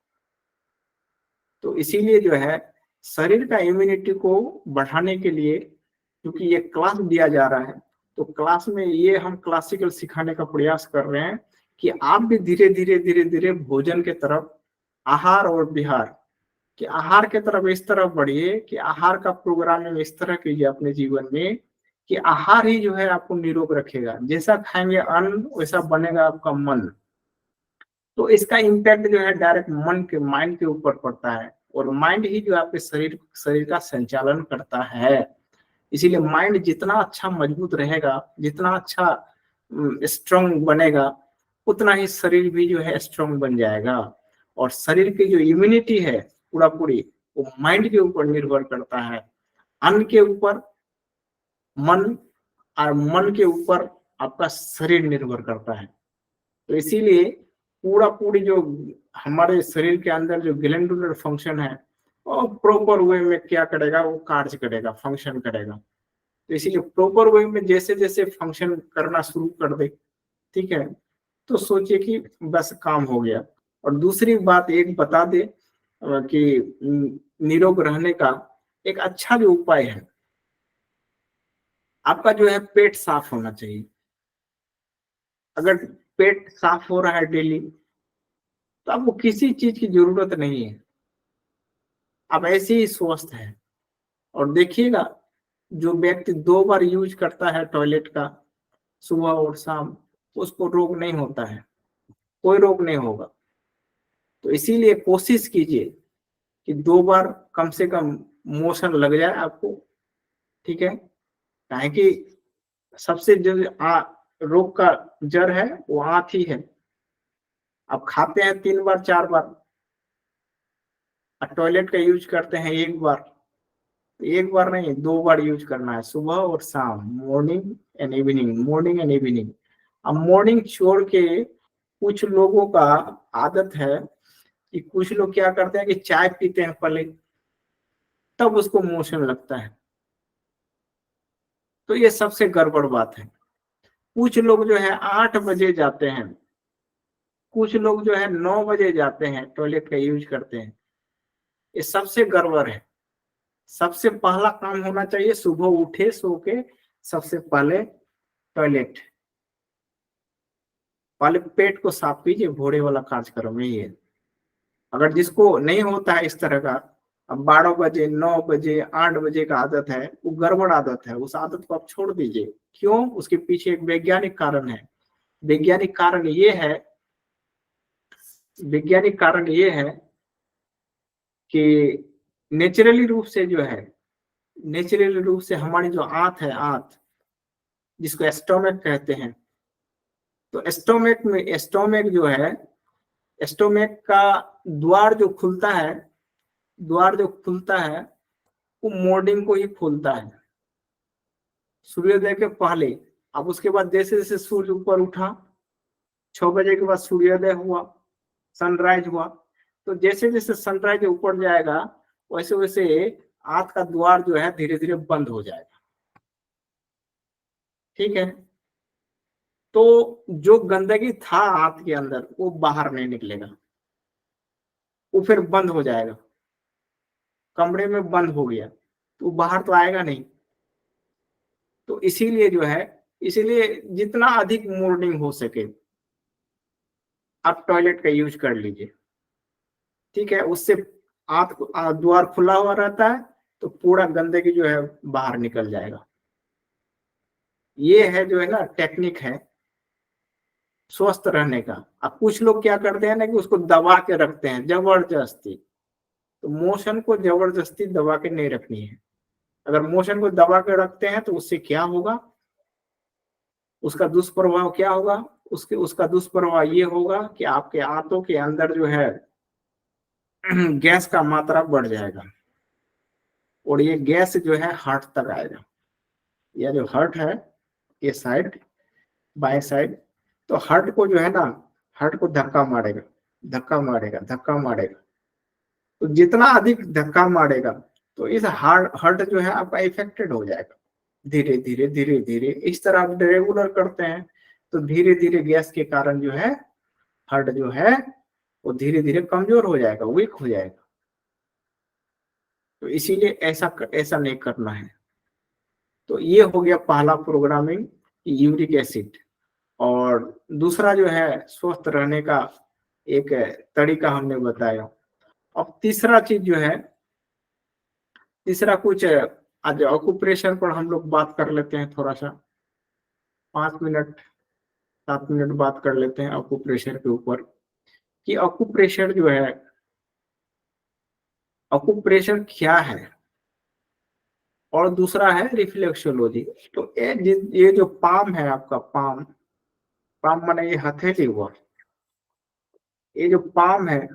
तो इसीलिए जो है शरीर का इम्यूनिटी को बढ़ाने के लिए, क्योंकि ये क्लास दिया जा रहा है, तो क्लास में ये हम क्लासिकल सिखाने का प्रयास कर रहे हैं कि आप भी धीरे धीरे धीरे धीरे भोजन के तरफ, आहार और विहार कि आहार के तरफ इस तरफ बढ़िए कि आहार का प्रोग्रामिंग इस तरह कीजिए अपने जीवन में कि आहार ही जो है आपको निरोग रखेगा। जैसा खाएंगे अन्न वैसा बनेगा आपका मन। तो इसका इम्पैक्ट जो है डायरेक्ट मन के, माइंड के ऊपर पड़ता है, और माइंड ही जो आपके शरीर का संचालन करता है। इसीलिए माइंड जितना अच्छा मजबूत रहेगा, जितना अच्छा स्ट्रांग बनेगा, उतना ही शरीर भी जो है स्ट्रांग बन जाएगा। और शरीर की जो इम्यूनिटी है पूरा पूरी, वो माइंड के ऊपर निर्भर करता है, अन्न के ऊपर मन, और मन के ऊपर आपका शरीर निर्भर करता है। तो इसीलिए पूरा पूरी जो हमारे शरीर के अंदर जो ग्लैंडुलर फंक्शन है, और प्रॉपर वे में क्या करेगा, वो कार्य करेगा, फंक्शन करेगा। तो इसीलिए प्रॉपर वे में जैसे जैसे फंक्शन करना शुरू कर दे, ठीक है, तो सोचिए कि बस काम हो गया। और दूसरी बात एक बता दे कि निरोग रहने का एक अच्छा जो उपाय है, आपका जो है पेट साफ होना चाहिए। अगर पेट साफ हो रहा है डेली तो आपको किसी चीज की जरूरत नहीं है, आप ऐसे ही स्वस्थ हैं। और देखिएगा, जो व्यक्ति 2 बार यूज करता है टॉयलेट का, सुबह और शाम, उसको रोग नहीं होता है, कोई रोग नहीं होगा। तो इसीलिए कोशिश कीजिए कि 2 बार कम से कम मोशन लग जाए आपको, ठीक है। काहे कि सबसे जो रोग का जड़ है वो आंत ही है। आप खाते हैं 3 बार 4 बार, टॉयलेट का यूज करते हैं 1 बार, तो 1 बार नहीं 2 बार यूज करना है, सुबह और शाम, morning and evening, morning and evening. अब मॉर्निंग छोड़ के कुछ लोगों का आदत है कि कुछ लोग क्या करते हैं कि चाय पीते हैं पहले, तब उसको मोशन लगता है, तो ये सबसे गड़बड़ बात है। कुछ लोग जो है 8 बजे जाते हैं, कुछ लोग जो है 9 बजे जाते हैं टॉयलेट का यूज करते हैं, ये सबसे गड़बड़ है। सबसे पहला काम होना चाहिए, सुबह उठे सो के सबसे पहले टॉयलेट, पहले पेट को साफ कीजिए, भोरे वाला कार्यक्रम यही है। अगर जिसको नहीं होता है इस तरह का, अब 12 बजे 9 बजे 8 बजे का आदत है, वो गड़बड़ आदत है, उस आदत को आप छोड़ दीजिए। क्यों? उसके पीछे एक वैज्ञानिक कारण है। वैज्ञानिक कारण ये है, वैज्ञानिक कारण ये है कि नेचुरली रूप से जो है, नेचुरली रूप से हमारी जो आंत है, आंत जिसको एस्टोमक कहते हैं, तो एस्टोमक में, एस्टोमक जो है, एस्टोमक का द्वार जो खुलता है, द्वार जो खुलता है वो मॉर्निंग को ही खुलता है, सूर्योदय के पहले। अब उसके बाद जैसे जैसे सूर्य ऊपर उठा, 6 बजे के बाद सूर्योदय हुआ, सनराइज हुआ, तो जैसे जैसे सनराइज ऊपर जाएगा वैसे वैसे आंत का द्वार जो है धीरे धीरे बंद हो जाएगा, ठीक है। तो जो गंदगी था आंत के अंदर वो बाहर नहीं निकलेगा, वो फिर बंद हो जाएगा, कमरे में बंद हो गया, तो बाहर तो आएगा नहीं। तो इसीलिए जो है, इसीलिए जितना अधिक मॉर्निंग हो सके आप टॉयलेट का यूज कर लीजिए, ठीक है। उससे आंत द्वार खुला हुआ रहता है, तो पूरा गंदगी जो है बाहर निकल जाएगा। ये है जो है ना टेक्निक है स्वस्थ रहने का। अब कुछ लोग क्या करते हैं ना कि उसको दबा के रखते हैं जबरदस्ती, तो मोशन को जबरदस्ती दबा के नहीं रखनी है। अगर मोशन को दबा के रखते हैं तो उससे क्या होगा, उसका दुष्प्रभाव क्या होगा, उसका दुष्प्रभाव ये होगा कि आपके आंतों के अंदर जो है गैस का मात्रा बढ़ जाएगा, और ये गैस जो है हार्ट तक आएगा। यह जो हार्ट है, ये साइड बाएं साइड, तो हार्ट को जो है ना, हार्ट को धक्का मारेगा, धक्का मारेगा, धक्का मारेगा। तो जितना अधिक धक्का मारेगा तो इस हार्ट जो है आपका इफेक्टेड हो जाएगा। धीरे धीरे धीरे धीरे इस तरह आप रेगुलर करते हैं तो धीरे धीरे गैस के कारण जो है हार्ट जो है वो धीरे धीरे कमजोर हो जाएगा, वीक हो जाएगा। तो इसीलिए ऐसा ऐसा नहीं करना है। तो ये हो गया पहला प्रोग्रामिंग, यूरिक एसिड। और दूसरा जो है स्वस्थ रहने का एक तरीका हमने बताया। अब तीसरा चीज जो है, तीसरा कुछ आज ऑक्यूप्रेशर पर हम लोग बात कर लेते हैं, थोड़ा सा 5 मिनट 7 मिनट बात कर लेते हैं ऑक्यूप्रेशर के ऊपर कि ऑक्यूप्रेशर जो है, ऑक्यूप्रेशर क्या है, और दूसरा है रिफ्लेक्सोलॉजी। तो ये जो पाम है आपका, पाम, पाम माने ये हथेली हुआ, ये जो पाम है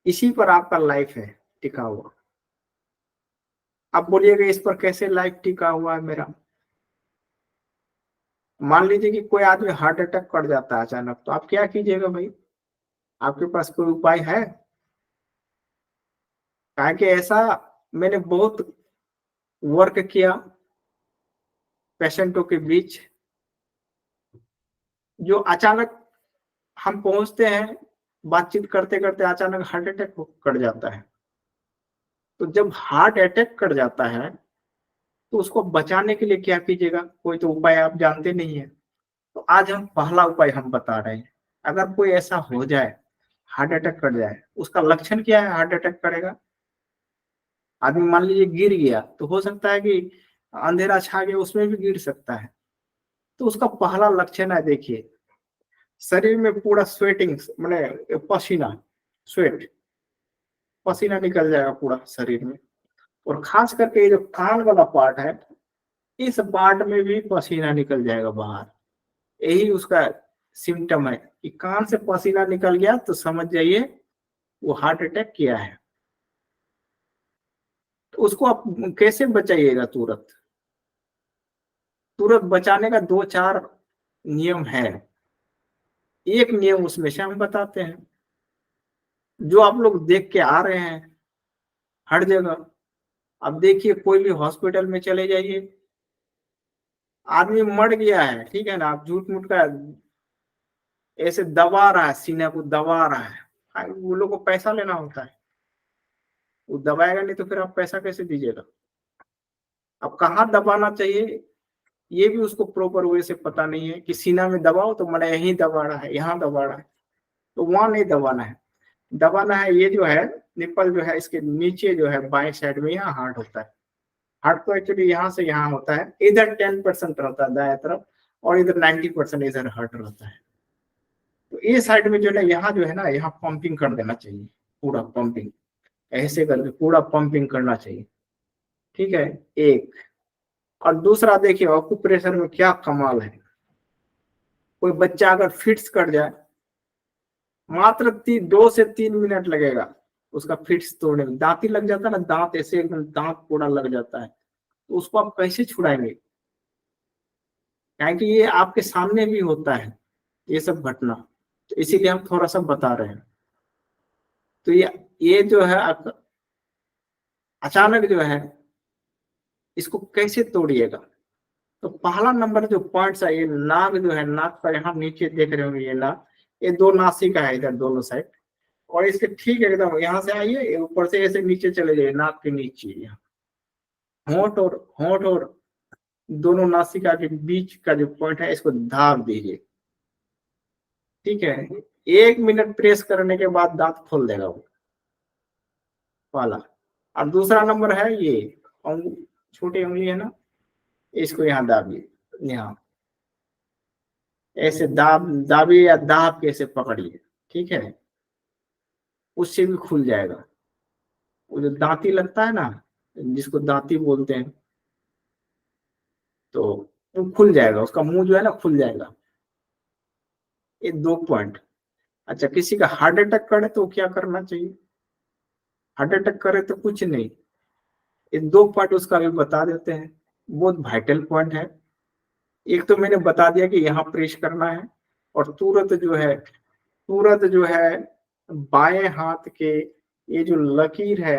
इसी पर आपका लाइफ है टिका हुआ। आप बोलिएगा इस पर कैसे लाइफ टिका हुआ है मेरा? मान लीजिए कि कोई आदमी हार्ट अटैक कर जाता है अचानक, तो आप क्या कीजिएगा भाई? आपके पास कोई उपाय है? कहा कि ऐसा मैंने बहुत वर्क किया पेशेंटों के बीच, जो अचानक हम पहुंचते हैं, बातचीत करते करते अचानक हार्ट अटैक कर जाता है। तो जब हार्ट अटैक कर जाता है तो उसको बचाने के लिए क्या कीजिएगा, कोई तो उपाय आप जानते नहीं है, तो आज हम पहला उपाय हम बता रहे हैं। अगर कोई ऐसा हो जाए, हार्ट अटैक कर जाए, उसका लक्षण क्या है हार्ट अटैक करेगा? आदमी मान लीजिए गिर गया, तो हो सकता है कि अंधेरा छा गया, उसमें भी गिर सकता है। तो उसका पहला लक्षण है, देखिए शरीर में पूरा स्वेटिंग, मैंने पसीना, स्वेट, पसीना निकल जाएगा पूरा शरीर में। और खास करके ये जो कान वाला पार्ट है, इस पार्ट में भी पसीना निकल जाएगा बाहर। यही उसका सिम्टम है कि कान से पसीना निकल गया तो समझ जाइए वो हार्ट अटैक किया है। तो उसको आप कैसे बचाइएगा? तुरंत तुरंत बचाने का 2-4 नियम है। एक नियम उसमें से हम बताते हैं, जो आप लोग देख के आ रहे हैं हर जगह। अब देखिए कोई भी हॉस्पिटल में चले जाइए, आदमी मर गया है, ठीक है ना, आप झूठ मूठ का ऐसे दबा रहा है, सीने को दबा रहा है, वो लोग को पैसा लेना होता है, वो दबाएगा नहीं तो फिर आप पैसा कैसे दीजिएगा? अब कहाँ दबाना चाहिए ये भी उसको प्रॉपर वे से पता नहीं है कि सीना में दबाओ तो मैंने यहीं दबा रहा है, यहाँ दबा रहा है, तो वहां नहीं दबाना है। दबाना है ये जो है निप्पल जो है, इसके नीचे जो है बाएं साइड में, यहाँ हार्ट होता है। हार्ट तो एक्चुअली यहाँ से यहाँ होता है, इधर 10% रहता है दाएं तरफ, और इधर 90% इधर हार्ट रहता है। तो ये साइड में जो है यहाँ जो है ना, यहाँ पंपिंग कर देना चाहिए, पूरा पंपिंग, ऐसे करके पूरा पंपिंग करना चाहिए, ठीक है। एक, और दूसरा देखिए ऑक्यूप्रेशर में क्या कमाल है, कोई बच्चा अगर फिट्स कर जाए, मात्र 2 से 3 मिनट लगेगा उसका फिट्स तोड़ने में। दांती लग जाता है ना, दांत ऐसे एकदम दांत पूरा लग जाता है, तो उसको आप कैसे छुड़ाएंगे? क्योंकि ये आपके सामने भी होता है ये सब घटना, तो इसीलिए हम थोड़ा सा बता रहे हैं। तो ये जो है अचानक जो है इसको कैसे तोड़िएगा? तो पहला नंबर जो पॉइंट्स है, ये नाक जो है, नाक का यहाँ नीचे देख रहे होंगे, ये नाक, ये 2 नासिका है इधर दोनों साइड, और इसके ठीक एकदम यहाँ से आइए, ऊपर से ऐसे नीचे चले जाइए, नाक के नीचे यहाँ होंठ और दोनों नासिका के बीच का जो पॉइंट है, इसको दाब दीजिए, ठीक है। 1 मिनट प्रेस करने के बाद दांत खोल देगा वो वाला। और दूसरा नंबर है ये छोटी उंगली है ना, इसको यहाँ दाबिए, यहाँ ऐसे दाबिए या दाब के ऐसे पकड़िए, ठीक है, उससे भी खुल जाएगा। वो जो दांती लगता है ना, जिसको दांती बोलते हैं, तो वो खुल जाएगा, उसका मुंह जो है ना खुल जाएगा। ये 2 पॉइंट। अच्छा, किसी का हार्ट अटैक करे तो क्या करना चाहिए? हार्ट अटैक करे तो कुछ नहीं, ये 2 पॉइंट उसका भी बता देते हैं, बहुत वाइटल पॉइंट है। एक तो मैंने बता दिया कि यहाँ प्रेस करना है, और तुरंत जो है बाएं हाथ के ये जो लकीर है,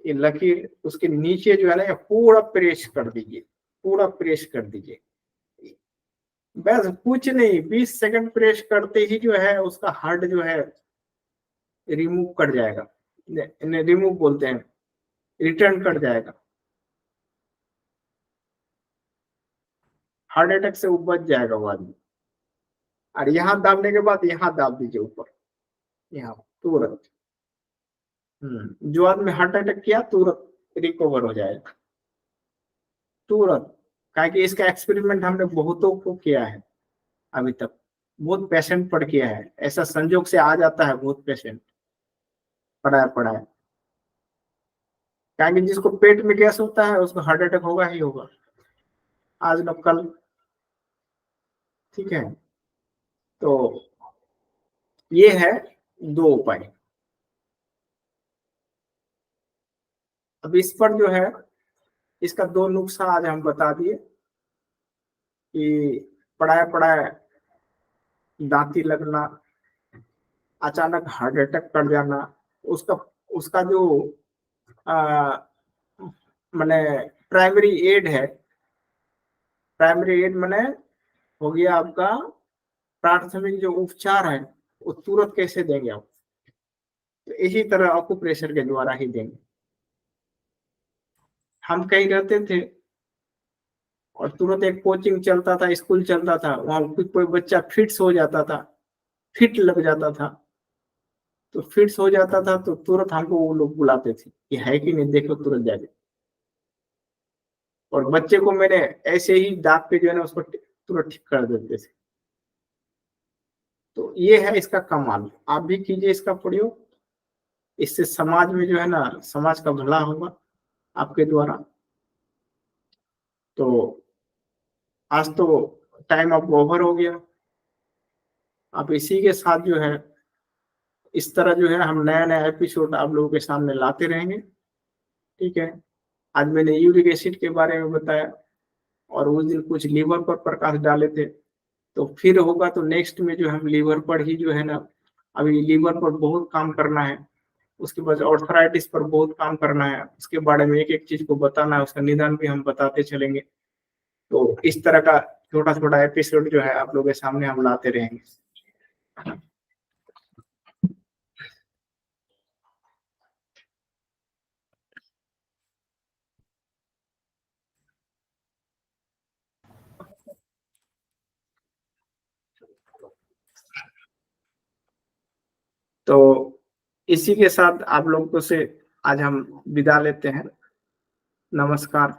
ये लकीर उसके नीचे जो है ना, पूरा प्रेस कर दीजिए, पूरा प्रेस कर दीजिए, बस कुछ नहीं, 20 सेकंड प्रेस करते ही जो है उसका हार्ट जो है रिमूव कर जाएगा, रिमूव बोलते हैं, रिटर्न कर जाएगा, हार्ट अटैक से वो बच जाएगा वो आदमी। और यहाँ दाबने के बाद यहाँ दाब दीजिए ऊपर, यहाँ तुरंत। जो आदमी हार्ट अटैक किया तुरंत रिकवर हो जाएगा, तुरंत। क्योंकि इसका एक्सपेरिमेंट हमने बहुतों को किया है अभी तक, बहुत पेशेंट पर किया है, ऐसा संजोग से आ जाता है बहुत पेशेंट पड़ा है। क्योंकि जिसको पेट में गैस होता है उसको हार्ट अटैक होगा ही होगा, आज न कल, ठीक है। तो ये है 2 उपाय। अब इस पर जो है इसका 2 नुस्खा आज हम बता दिए कि पड़ा दांती लगना, अचानक हार्ट अटैक कर जाना, उसका उसका जो माने प्राइमरी एड है, प्राइमरी एड माने हो गया आपका प्राथमिक जो उपचार है, वो तुरंत कैसे देंगे आप? तो इसी तरह आपको प्रेशर के द्वारा ही देंगे। हम कहीं रहते थे और तुरंत एक कोचिंग चलता था, स्कूल चलता था, वहां कोई बच्चा फिट्स हो जाता था, फिट लग जाता था, तो फिट्स हो जाता था तो तुरंत हमको वो लोग बुलाते थे कि है कि नहीं, देखो तुरंत जाके। और बच्चे को मैंने ऐसे ही दांत पे जो है ना उसको तुरंत ठीक कर देते थे। तो ये है इसका कमाल, आप भी कीजिए इसका प्रयोग, इससे समाज में जो है ना, समाज का भला होगा आपके द्वारा। तो आज तो टाइम अब ओवर हो गया, आप इसी के साथ जो है इस तरह जो है हम नया नया एपिसोड आप लोगों के सामने लाते रहेंगे। ठीक है, आज मैंने यूरिक एसिड के बारे में बताया और उस दिन कुछ लीवर पर प्रकाश डाले थे, तो फिर होगा तो नेक्स्ट में जो हम लीवर पर ही जो है ना, अभी लीवर पर बहुत काम करना है, उसके बाद ऑर्थराइटिस पर बहुत काम करना है, उसके बारे में एक एक चीज को बताना है, उसका निदान भी हम बताते चलेंगे। तो इस तरह का छोटा छोटा एपिसोड जो है आप लोगों के सामने हम लाते रहेंगे। तो इसी के साथ आप लोगों से आज हम विदा लेते हैं। नमस्कार।